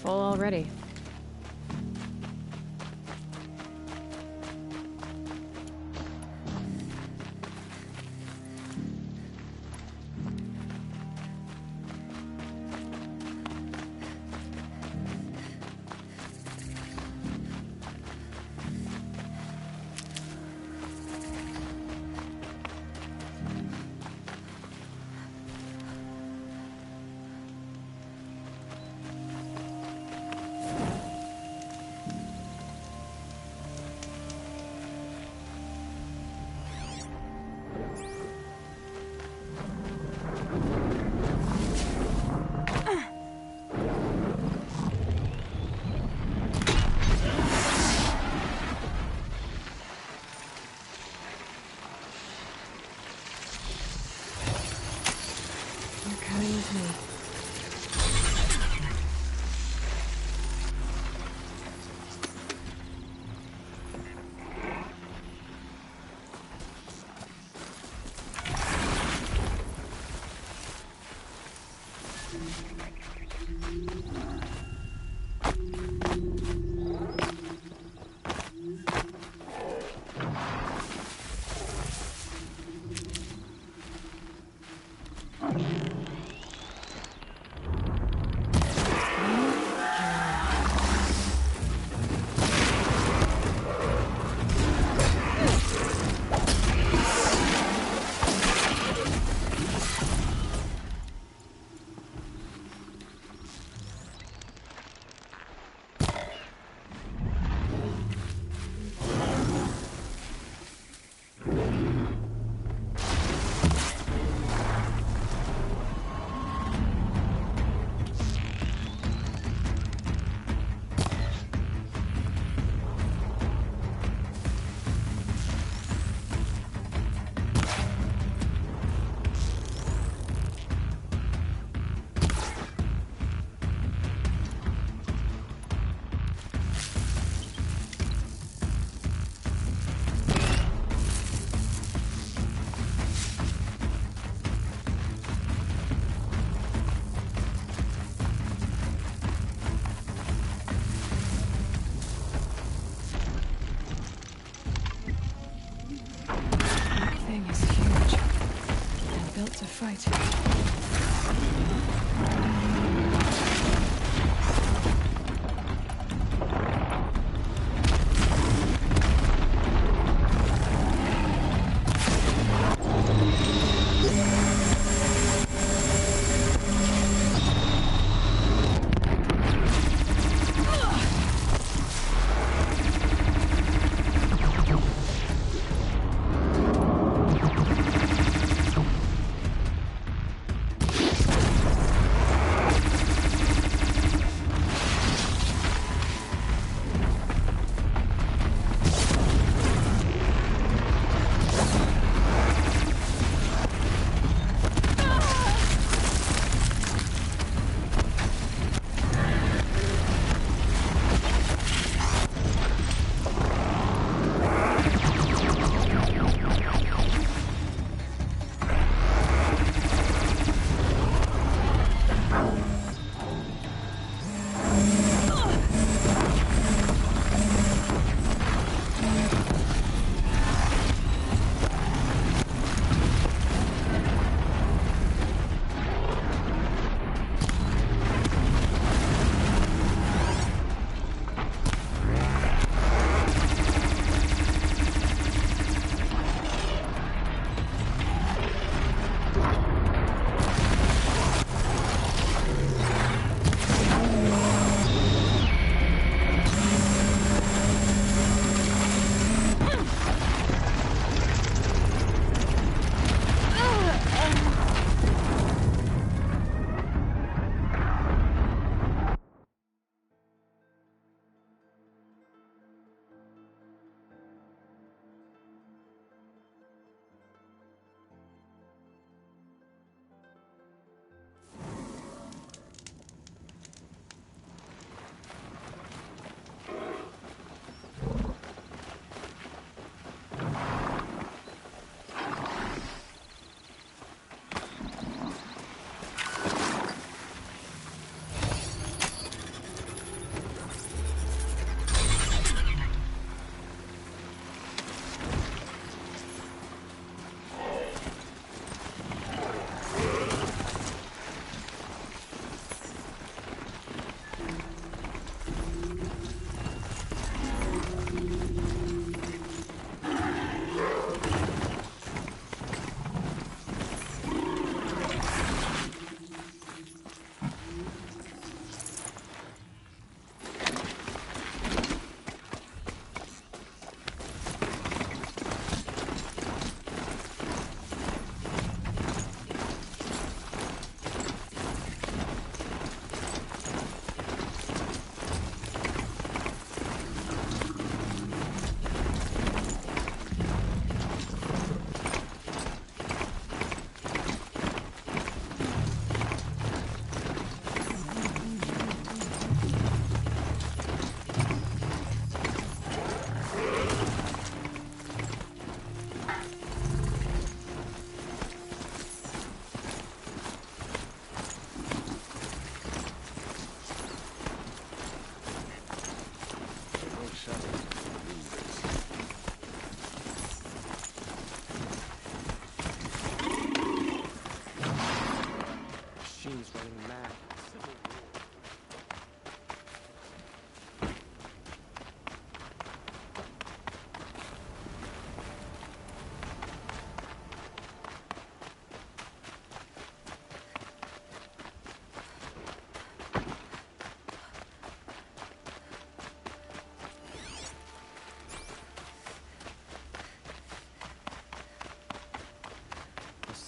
full already. Fight.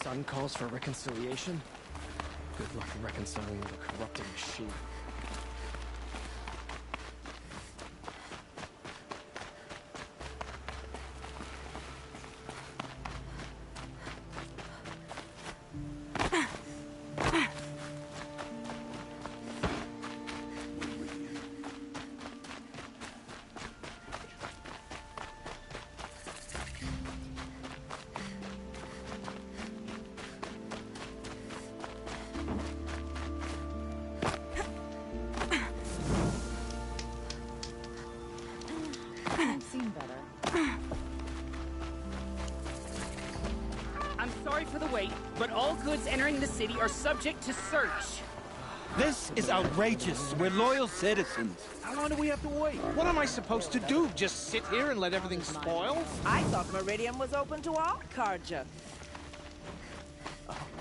son calls for reconciliation? Good luck reconciling with a corrupted machine. I'm sorry for the wait, but all goods entering the city are subject to search. This is outrageous. We're loyal citizens. How long do we have to wait? What am I supposed to do? Just sit here and let everything spoil? I thought Meridian was open to all Carja.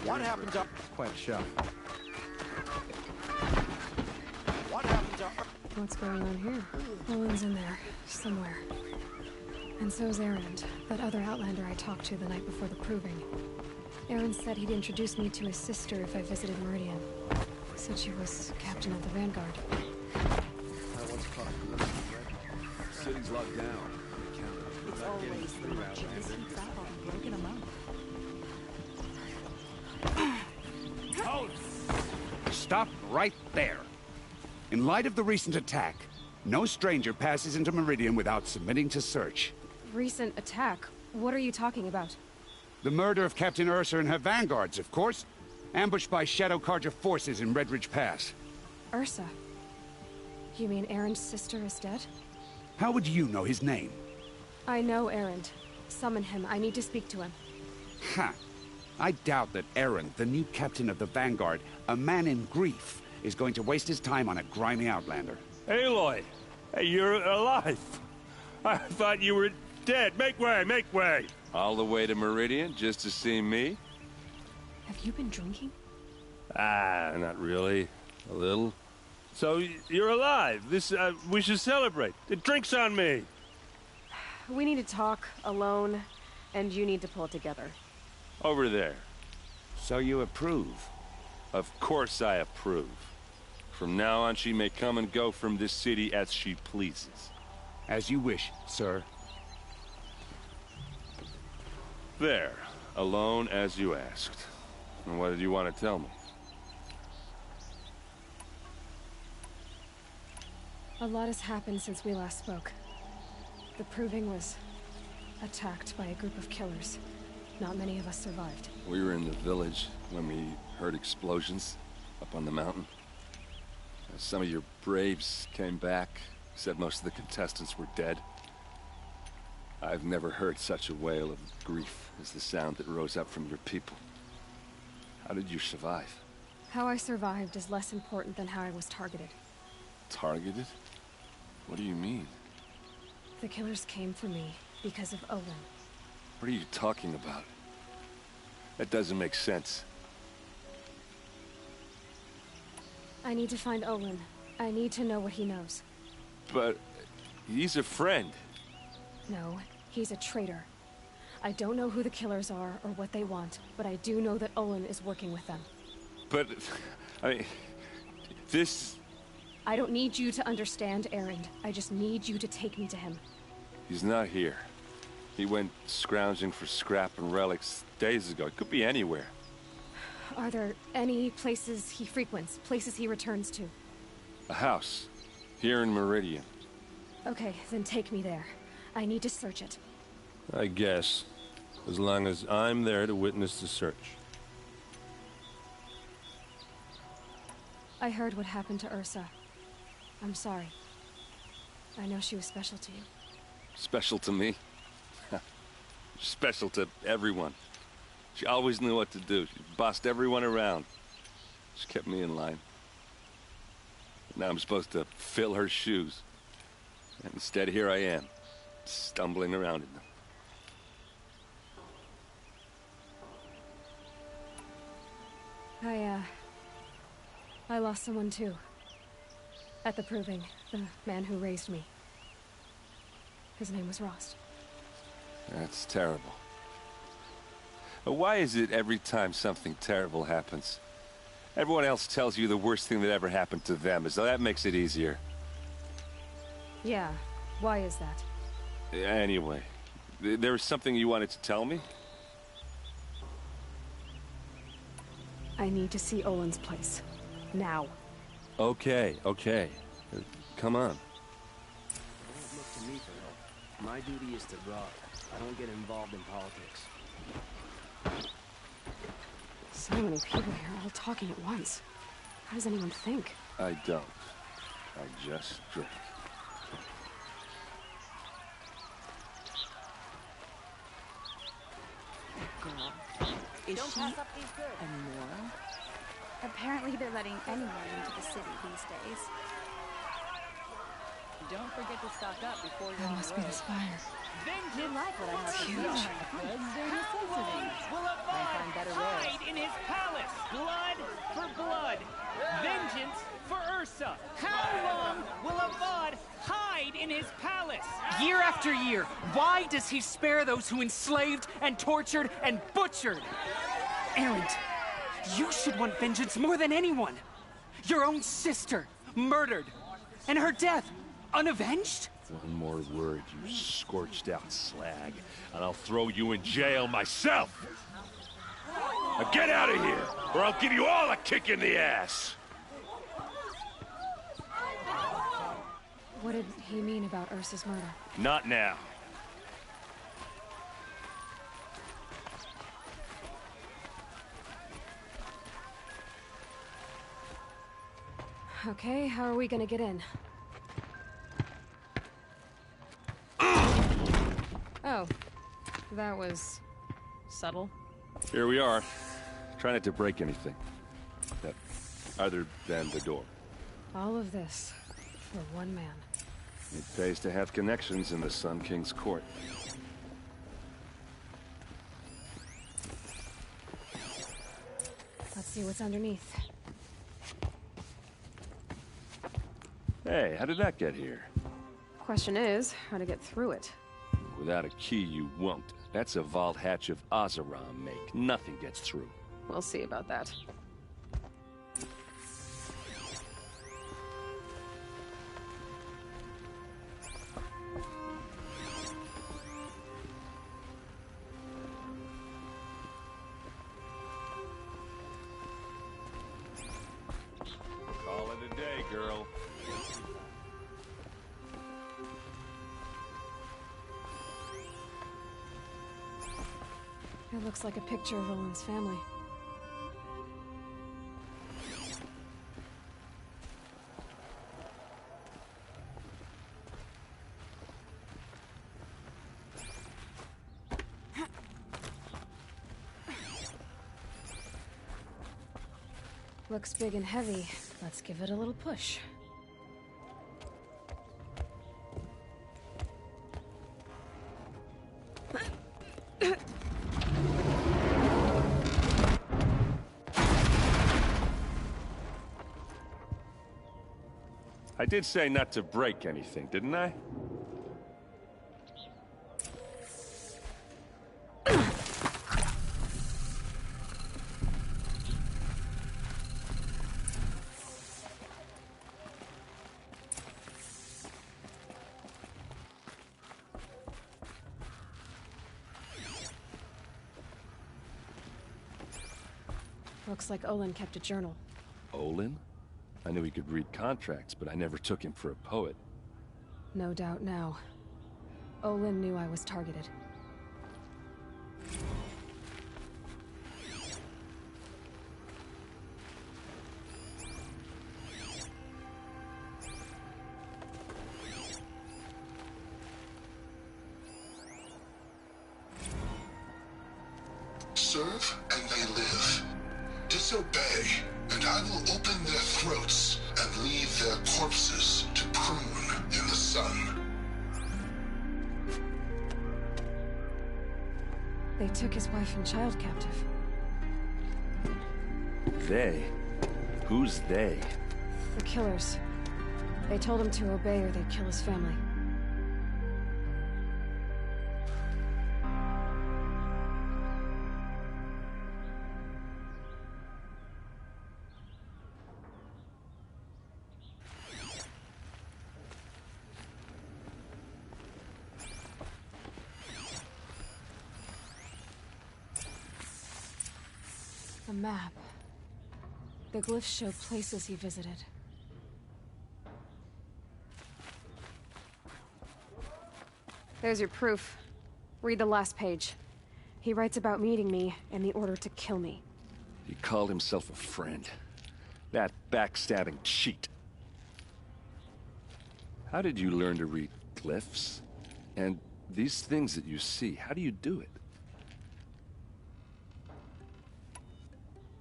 What happened to... It's quite a show. What happened to... What's going on here? Owen's in there, somewhere. And so's Erend, that other Outlander I talked to the night before the proving. Erend said he'd introduce me to his sister if I visited Meridian. Said she was captain of the Vanguard. I once caught a glimpse of Red. City's locked down. It's always the merchant who sneaks up on broken amount. Stop right there. In light of the recent attack, no stranger passes into Meridian without submitting to search. Recent attack? What are you talking about? The murder of Captain Ursa and her vanguards, of course. Ambushed by Shadow Carja forces in Redridge Pass. Ursa? You mean Erend's sister is dead? How would you know his name? I know Erend. Summon him. I need to speak to him. Ha! I doubt that Erend, the new captain of the Vanguard, a man in grief, is going to waste his time on a grimy outlander. Aloy! Hey, you're alive! I thought you were dead. Make way, make way! All the way to Meridian just to see me? Have you been drinking? Ah, not really. A little. So, you're alive. We should celebrate. The drink's on me. We need to talk, alone, and you need to pull it together. Over there. So you approve? Of course I approve. From now on, she may come and go from this city as she pleases. As you wish, sir. There. Alone as you asked. And what did you want to tell me? A lot has happened since we last spoke. The Proving was attacked by a group of killers. Not many of us survived. We were in the village when we heard explosions up on the mountain. Some of your braves came back, said most of the contestants were dead. I've never heard such a wail of grief as the sound that rose up from your people. How did you survive? How I survived is less important than how I was targeted. Targeted? What do you mean? The killers came for me because of Owen. What are you talking about? That doesn't make sense. I need to find Owen. I need to know what he knows. But he's a friend. No, he's a traitor. I don't know who the killers are or what they want, but I do know that Olin is working with them. But, I mean, this... I don't need you to understand, Erend. I just need you to take me to him. He's not here. He went scrounging for scrap and relics days ago. It could be anywhere. Are there any places he frequents, places he returns to? A house. Here in Meridian. Okay, then take me there. I need to search it. I guess. As long as I'm there to witness the search. I heard what happened to Ursa. I'm sorry. I know she was special to you. Special to me? Special to everyone. She always knew what to do. She bossed everyone around. She kept me in line. Now I'm supposed to fill her shoes. And instead, here I am, stumbling around in them. I lost someone too. At the Proving, the man who raised me. His name was Rost. That's terrible. But why is it every time something terrible happens, everyone else tells you the worst thing that ever happened to them, as though that makes it easier? Yeah, why is that? Anyway, there was something you wanted to tell me? I need to see Olin's place. Now. Okay. Come on. Don't look to me for help. My duty is to guard. I don't get involved in politics. So many people here, all talking at once. How does anyone think? I don't. I just drink. Girl, is she immoral? Apparently they're letting anyone into the city these days. Don't forget to stock up before you're That on must the be road. the spire. You like what I have to Huge. say. Wednesday necessities. Will Might find better wares. hide in his palace. Blood for blood. Vengeance for Ursa. How long will Avad hide in his palace? Year after year, why does he spare those who enslaved and tortured and butchered? Erend, you should want vengeance more than anyone. Your own sister, murdered. And her death, unavenged? One more word, you scorched out slag, and I'll throw you in jail myself! Now get out of here, or I'll give you all a kick in the ass! What did he mean about Ursa's murder? Not now. Okay, how are we gonna get in? Oh, that was subtle. Here we are. Try not to break anything. Other than the door. All of this for one man. It pays to have connections in the Sun King's court. Let's see what's underneath. Hey, how did that get here? Question is, how to get through it. Without a key, you won't. That's a vault hatch of Oseram make. Nothing gets through. We'll see about that. Call it a day, girl. It looks like a picture of Olin's family. Looks big and heavy. Let's give it a little push. I did say not to break anything, didn't I? Looks like Olin kept a journal. Olin? I knew he could read contracts, but I never took him for a poet. No doubt now. Olin knew I was targeted. Serve and they live. Disobey, and I will open their throats and leave their corpses to prune in the sun. They took his wife and child captive. They? Who's they? The killers. They told him to obey or they'd kill his family. A map. The glyphs show places he visited. There's your proof. Read the last page. He writes about meeting me and the order to kill me. He called himself a friend. That backstabbing cheat. How did you learn to read glyphs? And these things that you see, how do you do it?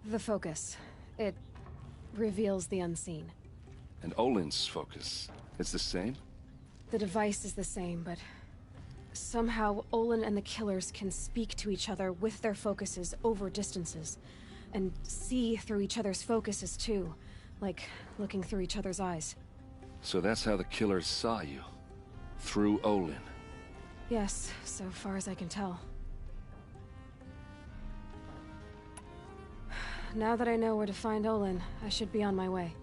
The focus. It reveals the unseen. And Olin's focus, it's the same? The device is the same, but somehow Olin and the killers can speak to each other with their focuses over distances. And see through each other's focuses too, like looking through each other's eyes. So that's how the killers saw you? Through Olin? Yes, so far as I can tell. Now that I know where to find Olin, I should be on my way.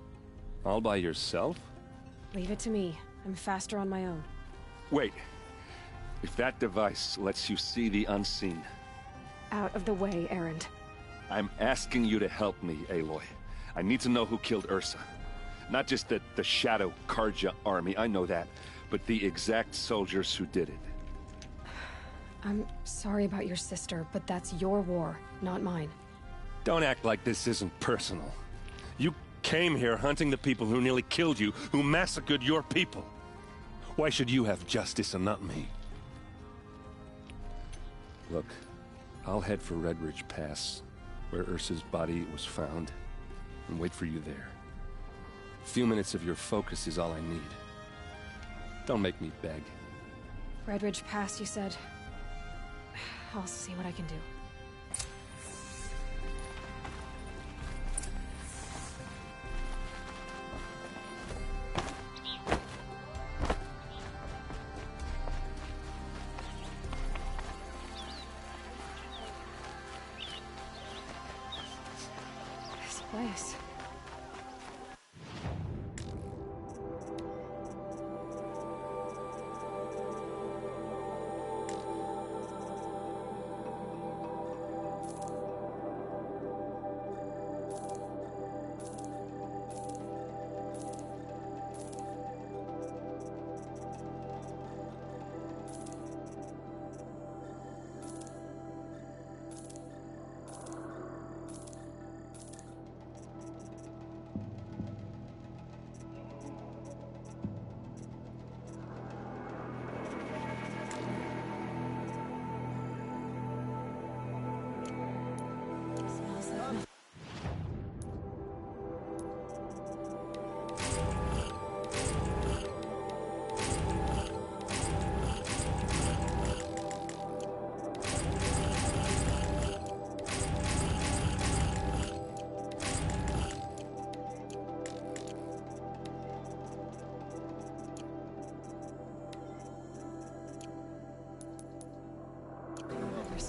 All by yourself? Leave it to me. I'm faster on my own. Wait. If that device lets you see the unseen... Out of the way, Erend. I'm asking you to help me, Aloy. I need to know who killed Ursa. Not just the Shadow Karja army, I know that, but the exact soldiers who did it. I'm sorry about your sister, but that's your war, not mine. Don't act like this isn't personal. You came here hunting the people who nearly killed you, who massacred your people. Why should you have justice and not me? Look, I'll head for Red Ridge Pass, where Ursa's body was found, and wait for you there. A few minutes of your focus is all I need. Don't make me beg. Red Ridge Pass, you said? I'll see what I can do. This place.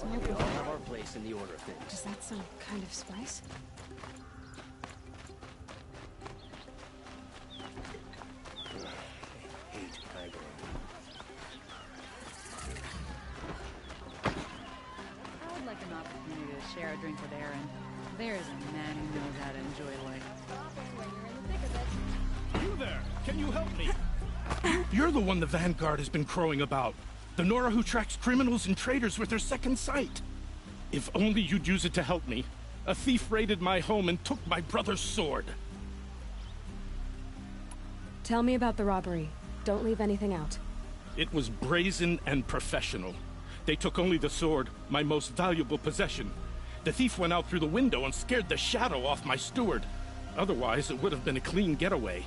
We all have our place in the order of things. Is that some kind of spice? I hate haggling. I would like an opportunity to share a drink with Aaron. There's a man who knows how to enjoy life. You there! Can you help me? You're the one the Vanguard has been crowing about. The Nora who tracks criminals and traitors with her second sight. If only you'd use it to help me. A thief raided my home and took my brother's sword. Tell me about the robbery. Don't leave anything out. It was brazen and professional. They took only the sword, my most valuable possession. The thief went out through the window and scared the shadow off my steward. Otherwise, it would have been a clean getaway.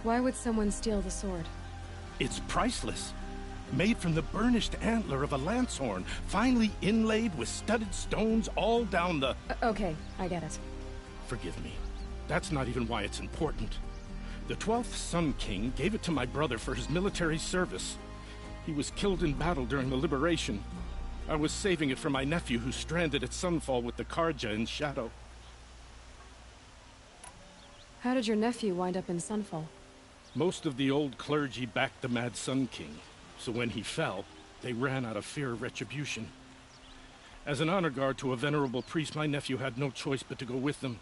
Why would someone steal the sword? It's priceless. Made from the burnished antler of a lancehorn, finely inlaid with studded stones all down the... Okay, I get it. Forgive me. That's not even why it's important. The 12th Sun King gave it to my brother for his military service. He was killed in battle during the liberation. I was saving it for my nephew who's stranded at Sunfall with the Karja in Shadow. How did your nephew wind up in Sunfall? Most of the old clergy backed the Mad Sun King, so when he fell, they ran out of fear of retribution. As an honor guard to a venerable priest, my nephew had no choice but to go with them.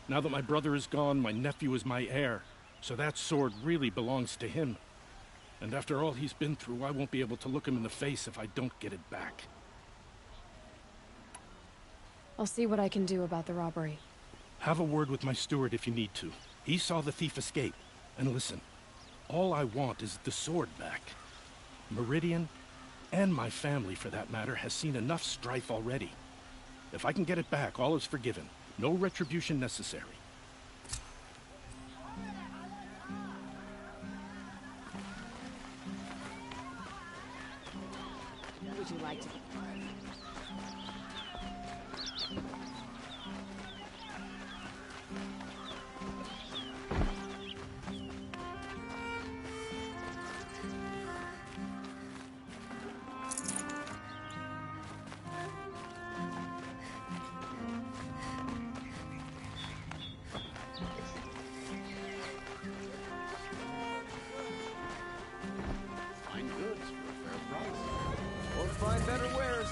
Now that my brother is gone, my nephew is my heir, so that sword really belongs to him. And after all he's been through, I won't be able to look him in the face if I don't get it back. I'll see what I can do about the robbery. Have a word with my steward if you need to. He saw the thief escape. And listen, all I want is the sword back. Meridian, and my family for that matter, has seen enough strife already. If I can get it back, all is forgiven. No retribution necessary. Would you like to... Find better wares.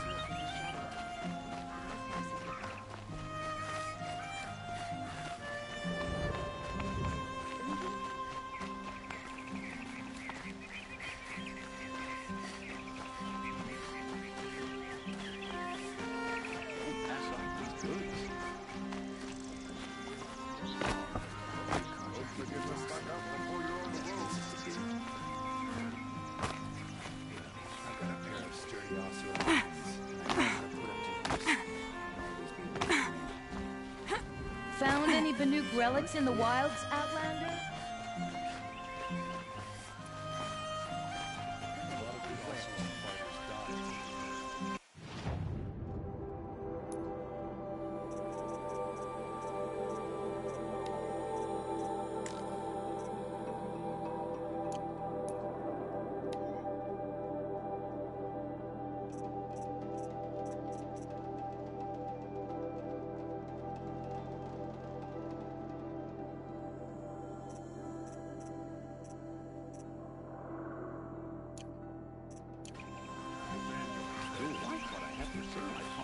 Found any Banuk relics in the wilds, Outlander?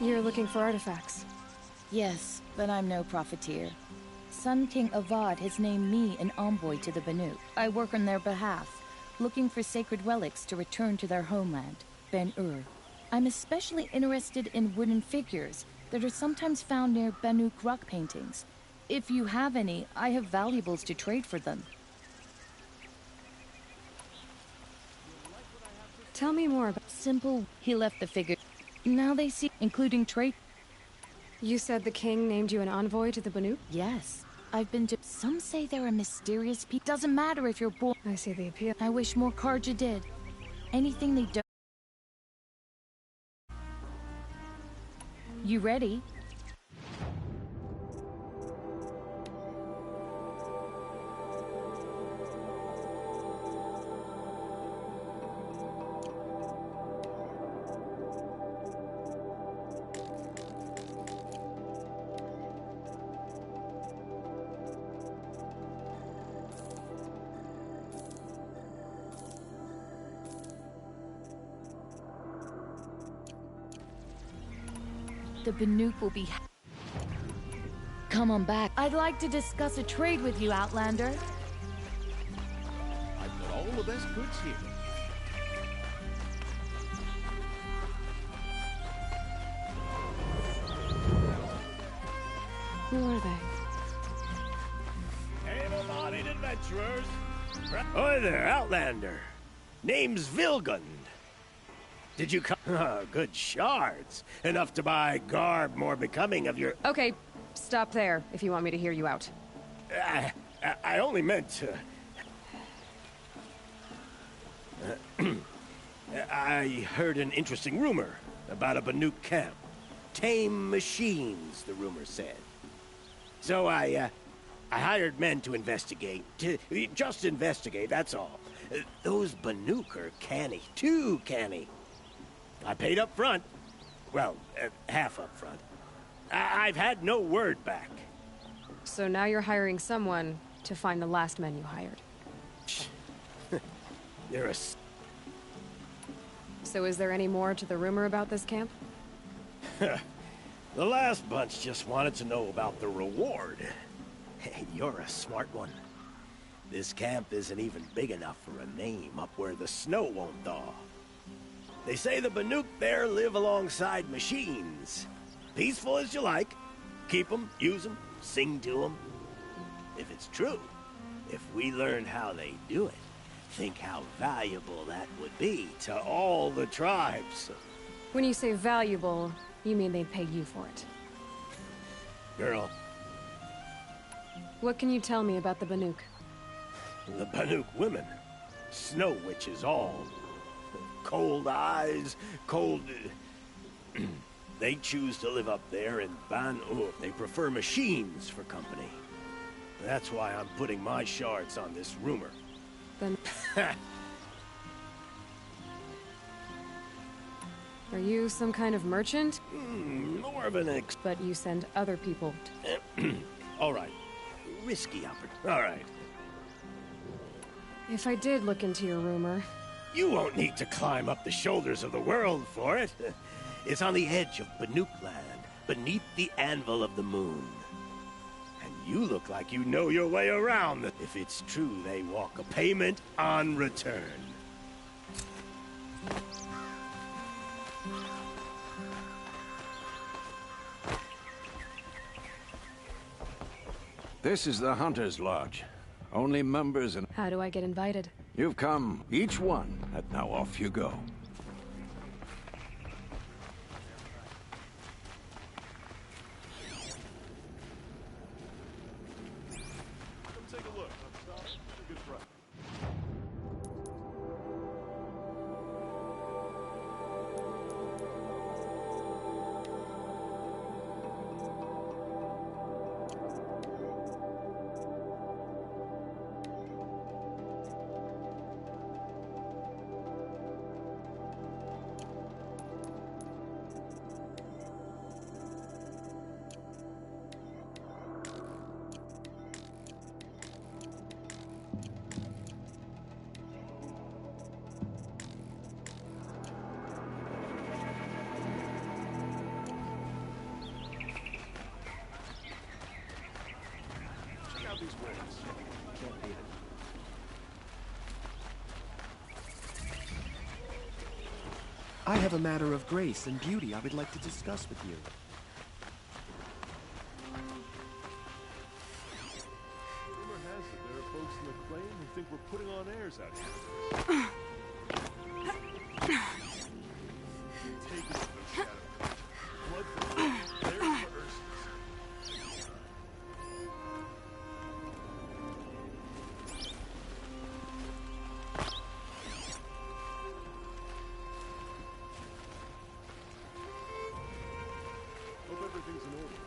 You're looking for artifacts? Yes, but I'm no profiteer. Sun King Avad has named me an envoy to the Banuk. I work on their behalf, looking for sacred relics to return to their homeland, Ben-Ur. I'm especially interested in wooden figures that are sometimes found near Banuk rock paintings. If you have any, I have valuables to trade for them. Tell me more about... Simple, he left the figure. Now they see, including trade. You said the king named you an envoy to the Banuk? Yes. I've been to... Some say they're a mysterious people. Doesn't matter if you're born... I see the appeal. I wish more Karja did. Anything they don't... You ready? The Banuk will be... Come on back. I'd like to discuss a trade with you, Outlander. I've got all the best goods here. Who are they? Able-bodied adventurers. Oi there, Outlander. Name's Vilgund. Did you come? Oh, good shards. Enough to buy garb more becoming of your... Okay, stop there if you want me to hear you out. I only meant to... I heard an interesting rumor about a Banuk camp. Tame machines, the rumor said. So I hired men to investigate. Just investigate, that's all. Those Banuk are canny. Too canny. I paid up front. Well, half up front. I've had no word back. So now you're hiring someone to find the last men you hired. They're a... So is there any more to the rumor about this camp? The last bunch just wanted to know about the reward. Hey, you're a smart one. This camp isn't even big enough for a name up where the snow won't thaw. They say the Banuk there live alongside machines. Peaceful as you like. Keep them, use them, sing to them. If it's true, if we learn how they do it, think how valuable that would be to all the tribes. When you say valuable, you mean they'd pay you for it. Girl. What can you tell me about the Banuk? The Banuk women. Snow witches all. Cold eyes, cold... They choose to live up there in Ban-Ur. They prefer machines for company. That's why I'm putting my shards on this rumor. Then... Are you some kind of merchant? More of an But you send other people. All right. Risky opportunity. All right. If I did look into your rumor... You won't need to climb up the shoulders of the world for it. It's on the edge of Banuk land, beneath the anvil of the moon. And you look like you know your way around. If it's true, they walk a payment on return. This is the Hunter's Lodge. Only members and... How do I get invited? You've come, each one, and now off you go. Come take a look. A good price. I have a matter of grace and beauty I would like to discuss with you. Rumor has it there are folks in the claim who think we're putting on airs out here. Take it from the shadow. Blood for blood. There's for Ursus. Hope everything's in order.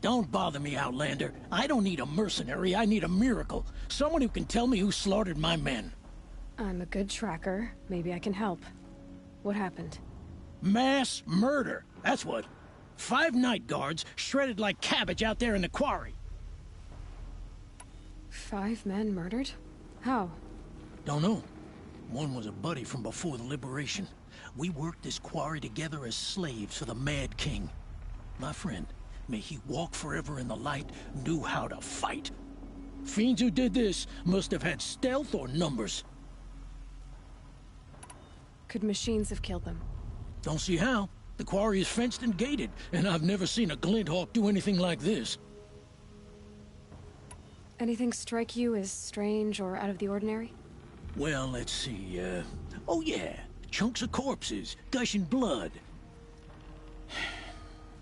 Don't bother me, Outlander. I don't need a mercenary, I need a miracle. Someone who can tell me who slaughtered my men. I'm a good tracker. Maybe I can help. What happened? Mass murder, that's what. 5 night guards shredded like cabbage out there in the quarry. 5 men murdered? How? Don't know. One was a buddy from before the liberation. We worked this quarry together as slaves for the Mad King. My friend, may he walk forever in the light, knew how to fight. Fiends who did this must have had stealth or numbers. Could machines have killed them? Don't see how. The quarry is fenced and gated, and I've never seen a Glinthawk do anything like this. Anything strike you as strange or out of the ordinary? Well, let's see, oh yeah, chunks of corpses, gushing blood.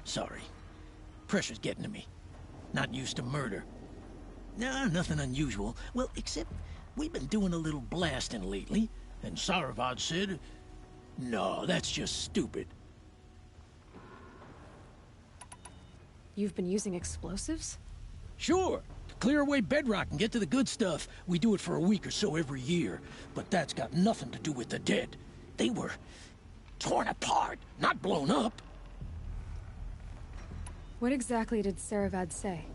Sorry. Pressure's getting to me. Not used to murder. Nah, nothing unusual. Well, except we've been doing a little blasting lately, and Saravad said, no, that's just stupid. You've been using explosives? Sure. To clear away bedrock and get to the good stuff, we do it for a week or so every year. But that's got nothing to do with the dead. They were torn apart, not blown up. What exactly did Saravad say?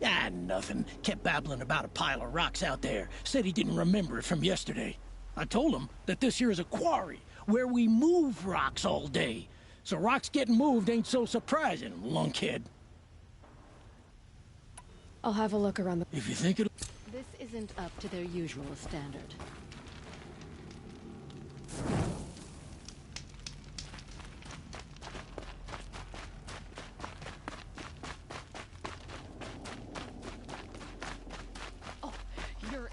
Ah, nothing. Kept babbling about a pile of rocks out there. Said he didn't remember it from yesterday. I told him that this here is a quarry, where we move rocks all day. So rocks getting moved ain't so surprising, lunkhead. I'll have a look around the... If you think it'll... This isn't up to their usual standard. Oh, you're...